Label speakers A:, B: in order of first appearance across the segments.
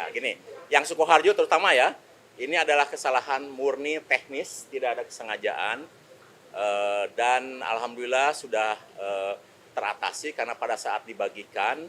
A: Ya, gini, yang Sukoharjo terutama ya, ini adalah kesalahan murni teknis, tidak ada kesengajaan, dan alhamdulillah sudah teratasi karena pada saat dibagikan,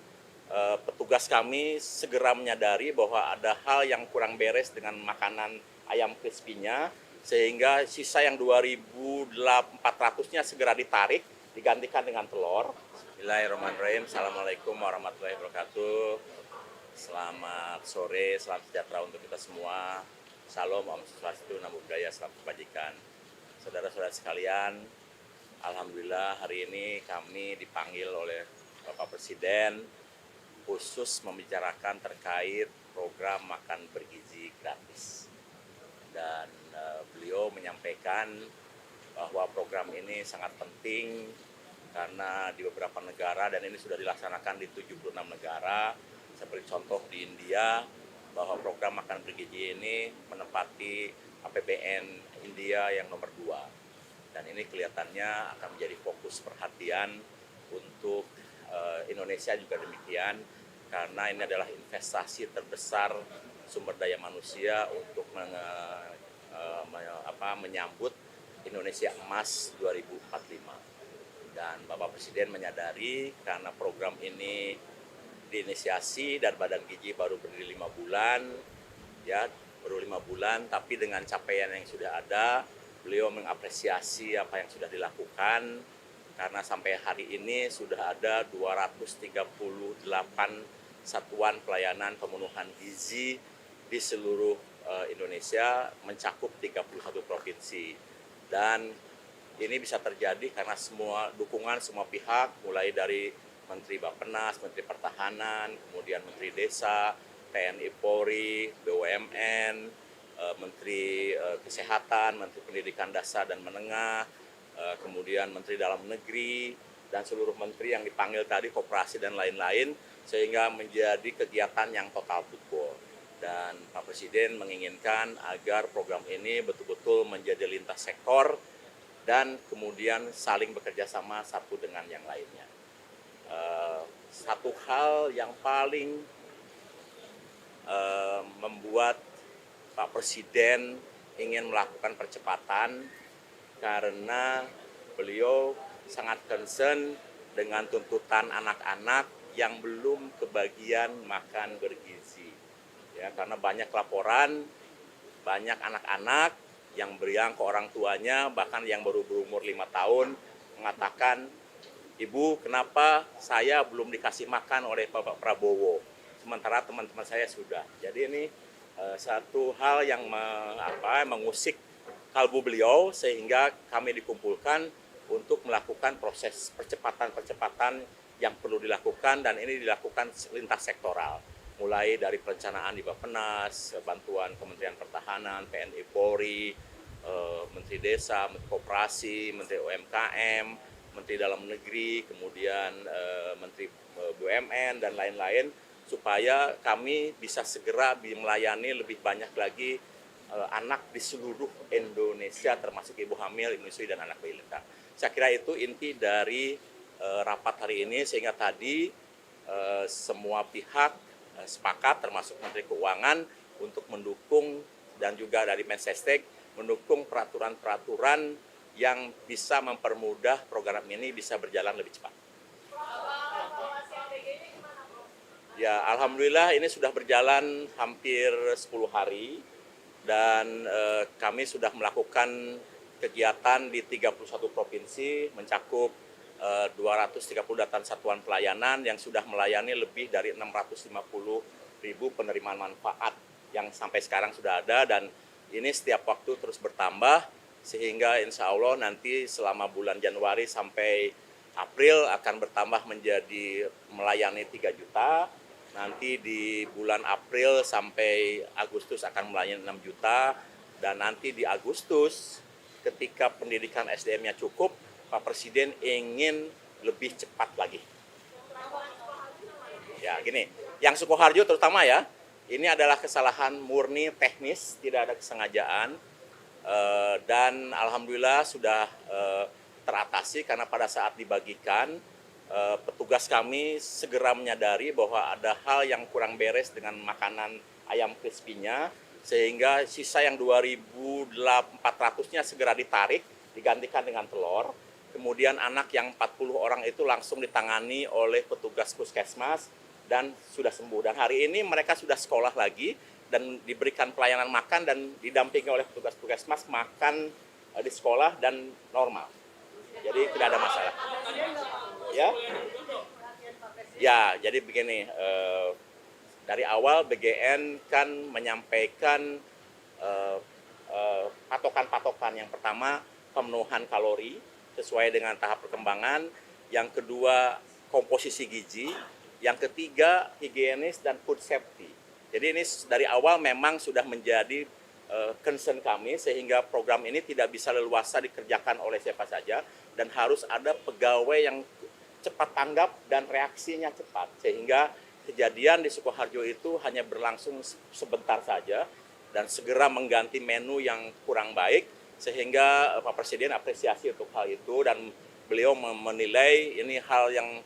A: petugas kami segera menyadari bahwa ada hal yang kurang beres dengan makanan ayam crispy-nya, sehingga sisa yang 2.400-nya segera ditarik, digantikan dengan telur. Bismillahirrahmanirrahim. Assalamualaikum warahmatullahi wabarakatuh. Selamat sore, salam sejahtera untuk kita semua. Salam, Om Swastiastu, Namo Buddhaya, salam kebajikan. Saudara-saudara sekalian, alhamdulillah hari ini kami dipanggil oleh Bapak Presiden khusus membicarakan terkait program makan bergizi gratis. Dan beliau menyampaikan bahwa program ini sangat penting karena di beberapa negara, dan ini sudah dilaksanakan di 76 negara, seperti contoh di India, bahwa program makan bergizi ini menempati APBN India yang nomor 2. Dan ini kelihatannya akan menjadi fokus perhatian untuk Indonesia juga demikian, karena ini adalah investasi terbesar sumber daya manusia untuk menyambut Indonesia Emas 2045. Dan Bapak Presiden menyadari karena program ini diinisiasi dan Badan Gizi baru berdiri 5 bulan, ya baru 5 bulan, tapi dengan capaian yang sudah ada, beliau mengapresiasi apa yang sudah dilakukan, karena sampai hari ini sudah ada 238 satuan pelayanan pemenuhan gizi di seluruh Indonesia, mencakup 31 provinsi. Dan ini bisa terjadi karena semua dukungan semua pihak, mulai dari Menteri Bappenas, Menteri Pertahanan, kemudian Menteri Desa, TNI Polri, BUMN, Menteri Kesehatan, Menteri Pendidikan Dasar dan Menengah, kemudian Menteri Dalam Negeri, dan seluruh menteri yang dipanggil tadi, koperasi dan lain-lain, sehingga menjadi kegiatan yang total football. Dan Pak Presiden menginginkan agar program ini betul-betul menjadi lintas sektor dan kemudian saling bekerja sama satu dengan yang lainnya. Satu hal yang paling membuat Pak Presiden ingin melakukan percepatan karena beliau sangat concern dengan tuntutan anak-anak yang belum kebagian makan bergizi. Ya, karena banyak laporan, banyak anak-anak yang beriang ke orang tuanya, bahkan yang baru berumur 5 tahun, mengatakan, "Ibu, kenapa saya belum dikasih makan oleh Bapak Prabowo, sementara teman-teman saya sudah." Jadi ini satu hal yang mengusik kalbu beliau, sehingga kami dikumpulkan untuk melakukan proses percepatan-percepatan yang perlu dilakukan, dan ini dilakukan lintas sektoral. Mulai dari perencanaan di Bappenas, bantuan Kementerian Pertahanan, TNI Polri, Menteri Desa, Menteri Koperasi, Menteri UMKM, Menteri Dalam Negeri, kemudian Menteri BUMN, dan lain-lain, supaya kami bisa segera melayani lebih banyak lagi anak di seluruh Indonesia, termasuk ibu hamil, ibu menyusui, dan anak balita. Saya kira itu inti dari rapat hari ini, sehingga tadi semua pihak sepakat, termasuk Menteri Keuangan, untuk mendukung, dan juga dari Mensesnek mendukung peraturan-peraturan yang bisa mempermudah program ini bisa berjalan lebih cepat. Ya, alhamdulillah ini sudah berjalan hampir 10 hari, dan kami sudah melakukan kegiatan di 31 provinsi, mencakup 238 satuan pelayanan yang sudah melayani lebih dari 650.000 penerimaan manfaat yang sampai sekarang sudah ada, dan ini setiap waktu terus bertambah, sehingga insya Allah nanti selama bulan Januari sampai April akan bertambah menjadi melayani 3 juta, nanti di bulan April sampai Agustus akan melayani 6 juta, dan nanti di Agustus ketika pendidikan SDM-nya cukup, Pak Presiden ingin lebih cepat lagi. Ya, gini, yang Sukoharjo terutama ya, ini adalah kesalahan murni teknis, tidak ada kesengajaan, dan alhamdulillah sudah teratasi karena pada saat dibagikan, petugas kami segera menyadari bahwa ada hal yang kurang beres dengan makanan ayam crispy-nya, sehingga sisa yang 2.400-nya segera ditarik, digantikan dengan telur. Kemudian anak yang 40 orang itu langsung ditangani oleh petugas puskesmas dan sudah sembuh. Dan hari ini mereka sudah sekolah lagi dan diberikan pelayanan makan dan didampingi oleh petugas puskesmas makan di sekolah dan normal. Jadi tidak ada masalah. Ya, ya. Jadi begini, dari awal BGN kan menyampaikan patokan-patokan. Yang pertama pemenuhan kalori sesuai dengan tahap perkembangan. Yang kedua komposisi gizi. Yang ketiga higienis dan food safety. Jadi ini dari awal memang sudah menjadi concern kami, sehingga program ini tidak bisa leluasa dikerjakan oleh siapa saja dan harus ada pegawai yang cepat tanggap dan reaksinya cepat, sehingga kejadian di Sukoharjo itu hanya berlangsung sebentar saja dan segera mengganti menu yang kurang baik, sehingga Pak Presiden apresiasi untuk hal itu dan beliau menilai ini hal yang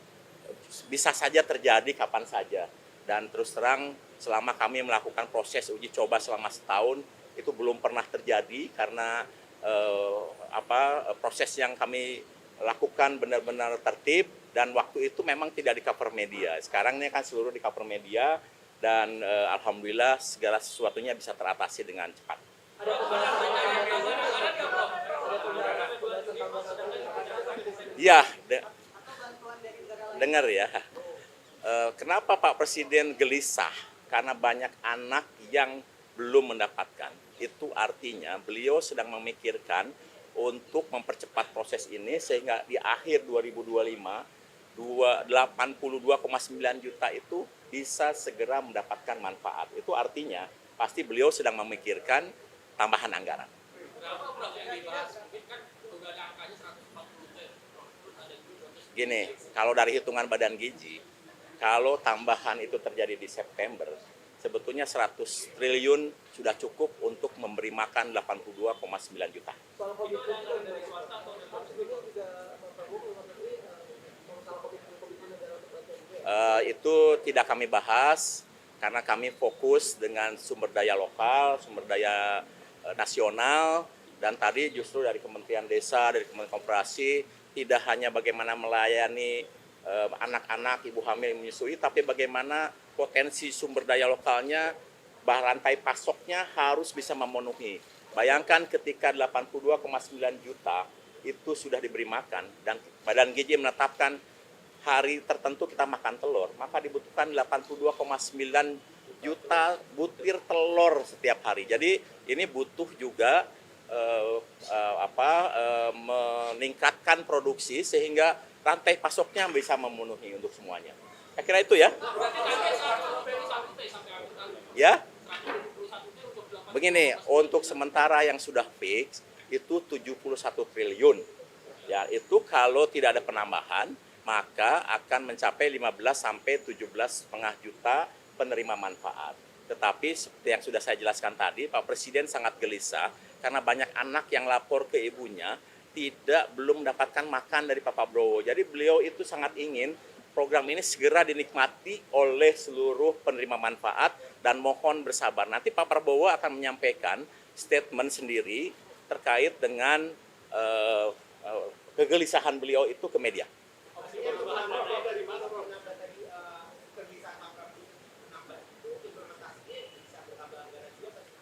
A: bisa saja terjadi kapan saja. Dan terus terang selama kami melakukan proses uji coba selama setahun itu belum pernah terjadi karena proses yang kami lakukan benar-benar tertib dan waktu itu memang tidak di cover media. Sekarang ini kan seluruh di cover media dan alhamdulillah segala sesuatunya bisa teratasi dengan cepat. Ya, dengar ya. Kenapa Pak Presiden gelisah? Karena banyak anak yang belum mendapatkan. Itu artinya beliau sedang memikirkan untuk mempercepat proses ini sehingga di akhir 2025 82,9 juta itu bisa segera mendapatkan manfaat. Itu artinya pasti beliau sedang memikirkan tambahan anggaran. Gini, kalau dari hitungan Badan Gizi, kalau tambahan itu terjadi di September, sebetulnya 100 triliun sudah cukup untuk memberi makan 82,9 juta. Itu tidak kami bahas karena kami fokus dengan sumber daya lokal, sumber daya nasional, dan tadi justru dari Kementerian Desa, dari Kementerian Koperasi tidak hanya bagaimana melayani anak-anak ibu hamil menyusui, tapi bagaimana potensi sumber daya lokalnya, rantai pasoknya harus bisa memenuhi. Bayangkan ketika 82,9 juta itu sudah diberi makan dan Badan Gizi menetapkan hari tertentu kita makan telur, maka dibutuhkan 82,9 juta butir telur setiap hari. Jadi ini butuh juga meningkatkan produksi sehingga rantai pasoknya bisa memenuhi untuk semuanya. Saya kira itu ya. Ya. Begini, untuk sementara yang sudah fix itu 71 triliun. Ya, itu kalau tidak ada penambahan maka akan mencapai 15 sampai 17,5 juta penerima manfaat. Tetapi seperti yang sudah saya jelaskan tadi, Pak Presiden sangat gelisah karena banyak anak yang lapor ke ibunya belum mendapatkan makan dari Pak Prabowo. Jadi beliau itu sangat ingin program ini segera dinikmati oleh seluruh penerima manfaat dan mohon bersabar. Nanti Pak Prabowo akan menyampaikan statement sendiri terkait dengan kegelisahan beliau itu ke media.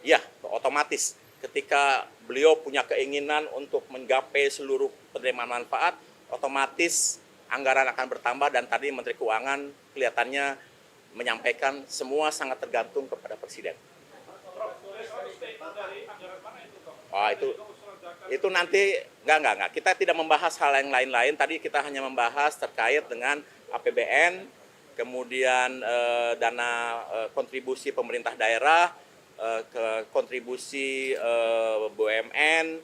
A: Ya, otomatis ketika beliau punya keinginan untuk menggapai seluruh penerima manfaat, otomatis anggaran akan bertambah dan tadi Menteri Keuangan kelihatannya menyampaikan semua sangat tergantung kepada Presiden. Oh, itu nanti enggak. Kita tidak membahas hal yang lain-lain. Tadi kita hanya membahas terkait dengan APBN, kemudian dana kontribusi pemerintah daerah, ke kontribusi BUMN,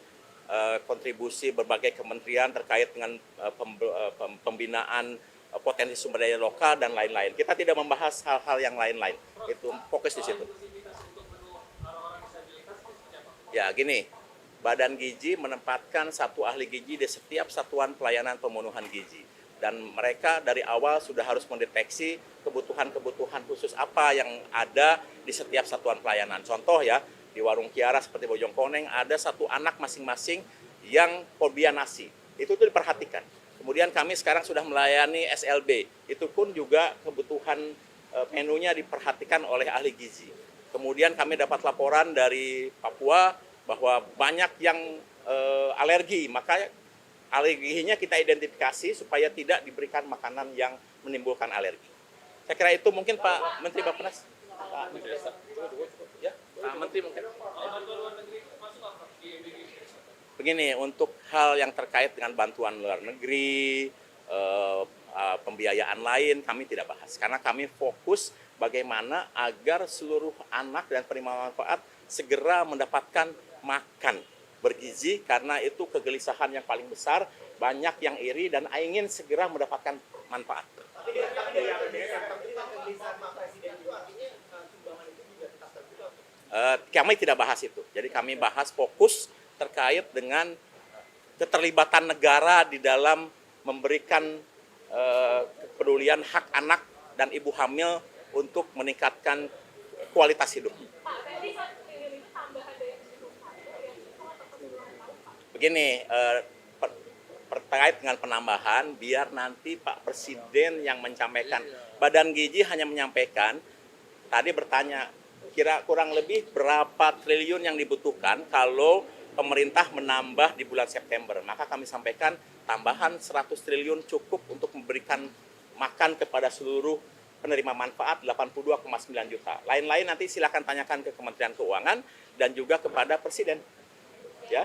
A: kontribusi berbagai kementerian terkait dengan pembinaan potensi sumber daya lokal dan lain-lain. Kita tidak membahas hal-hal yang lain-lain. Itu fokus di situ. Ya, gini. Badan Gizi menempatkan satu ahli gizi di setiap satuan pelayanan pemenuhan gizi. dan mereka dari awal sudah harus mendeteksi kebutuhan-kebutuhan khusus apa yang ada di setiap satuan pelayanan. Contoh ya, di Warung Kiara seperti Bojongkoneng ada satu anak masing-masing yang fobia nasi. Itu tuh diperhatikan. Kemudian kami sekarang sudah melayani SLB. Itu pun juga kebutuhan menunya diperhatikan oleh ahli gizi. Kemudian kami dapat laporan dari Papua bahwa banyak yang alergi, maka alerginya kita identifikasi supaya tidak diberikan makanan yang menimbulkan alergi. Saya kira itu mungkin Pak Menteri Bappenas. Pak Menteri, ya, Pak Menteri mungkin. Begini, untuk hal yang terkait dengan bantuan luar negeri, pembiayaan lain kami tidak bahas. Karena kami fokus bagaimana agar seluruh anak dan penerima manfaat segera mendapatkan makan bergizi, karena itu kegelisahan yang paling besar, banyak yang iri dan ingin segera mendapatkan manfaat. Kami tidak bahas itu, jadi kami bahas fokus terkait dengan keterlibatan negara di dalam memberikan kepedulian hak anak dan ibu hamil untuk meningkatkan kualitas hidup. Begini, terkait dengan penambahan, biar nanti Pak Presiden yang menyampaikan. Badan Gizi hanya menyampaikan, tadi bertanya, kira kurang lebih berapa triliun yang dibutuhkan kalau pemerintah menambah di bulan September. Maka kami sampaikan tambahan 100 triliun cukup untuk memberikan makan kepada seluruh penerima manfaat 82,9 juta. Lain-lain nanti silakan tanyakan ke Kementerian Keuangan dan juga kepada Presiden. Ya.